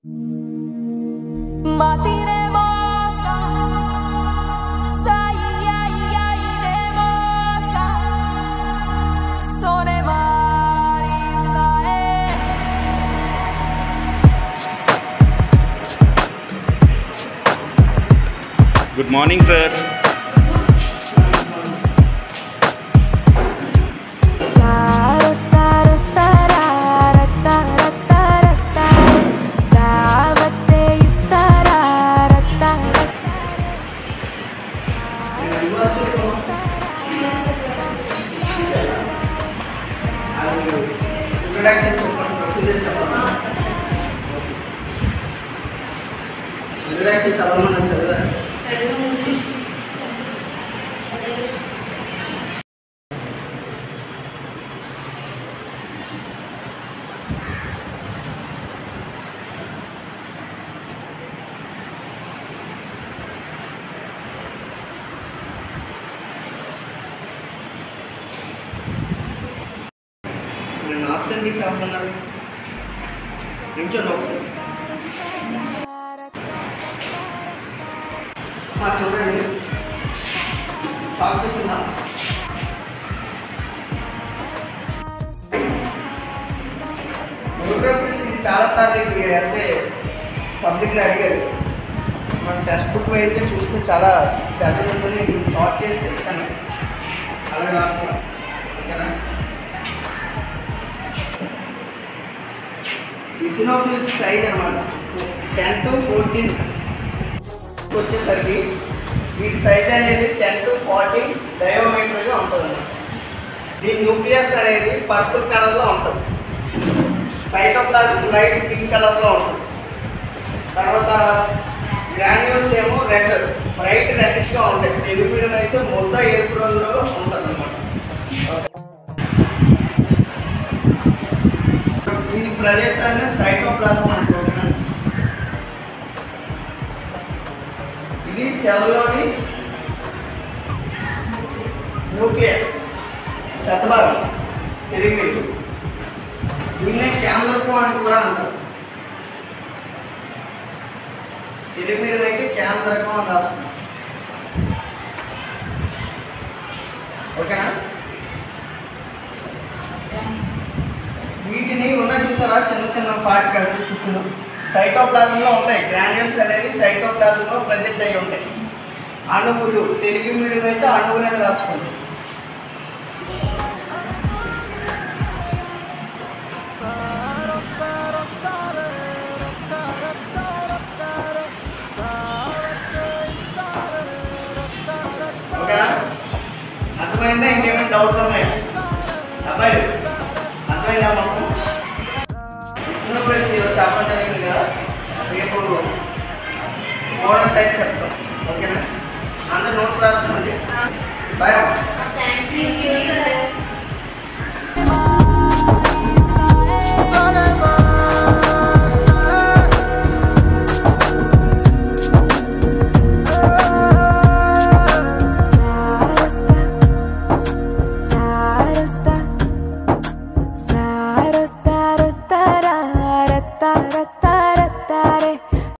Good morning, sir. Introduction చదవమని చదివా నేను ఆప్షన్ డి సాగుతున్నారు నించోండి ఒకసారి చూడండి కాంపిటీషన్ ఇది చాలాసార్లు వేస్తే పబ్లిక్లో అడిగారు మన టెక్స్ట్ బుక్ అయితే చూస్తే చాలా పెద్దది షార్ట్ చేసి చెప్తాను అలా రాసుకున్నాం ఓకేనా ఇసినోఫిల్ సైజ్ అన్నమాట 10 to 14 వచ్చేసరికి వీటి సైజ్ అనేది 10 to 14 డయోమీటర్గా ఉంటుంది అన్నమాట దీని న్యూక్లియస్ అనేది పర్పుల్ కలర్లో ఉంటుంది సైటోప్లాజం లైట్ పింక్ కలర్లో ఉంటుంది తర్వాత గ్రాన్యూల్స్ ఏమో రెడ్ బ్రైట్ రెడ్డిష్గా ఉంటాయి టెలిఫిల్మ్ అయితే ముద్ద ఎరుపు రంగులో ఉంటుంది అన్నమాట దీని ప్రదేశాన్ని సైటోప్లాజం అనుకుంటున్నాను ఇది సెల్లోని న్యూక్లియస్ పెద్ద భాగం పిరమిడ్ దీన్నే కేంద్రకం అని కూడా అంటారు పిరమిడ్ అయితే కేంద్రకం అని రాస్తున్నారు ఓకేనా వీటిని ఉన్నాయి చూసారా చిన్న చిన్న పార్టికల్స్ చుట్టూ సైటోప్లాజంలో ఉంటాయి గ్రాన్యూల్స్ అనేవి సైటోప్లాజంలో ప్రజెంట్ అయి ఉంటాయి అణువులు తెలుగు మీడియం అయితే అణువులని రాసుకోండి ఓకేనా అర్థమైందా ఇంకేమైనా డౌట్లు ఉన్నాయి అబ్బాయి అర్థమైందా మాకు చెప్పడం జరిగింది కదా రేపు మోడల్ సైడ్ చెప్తాం ఓకేనా అందరూ నోట్స్ రాస్తుంది బాయ్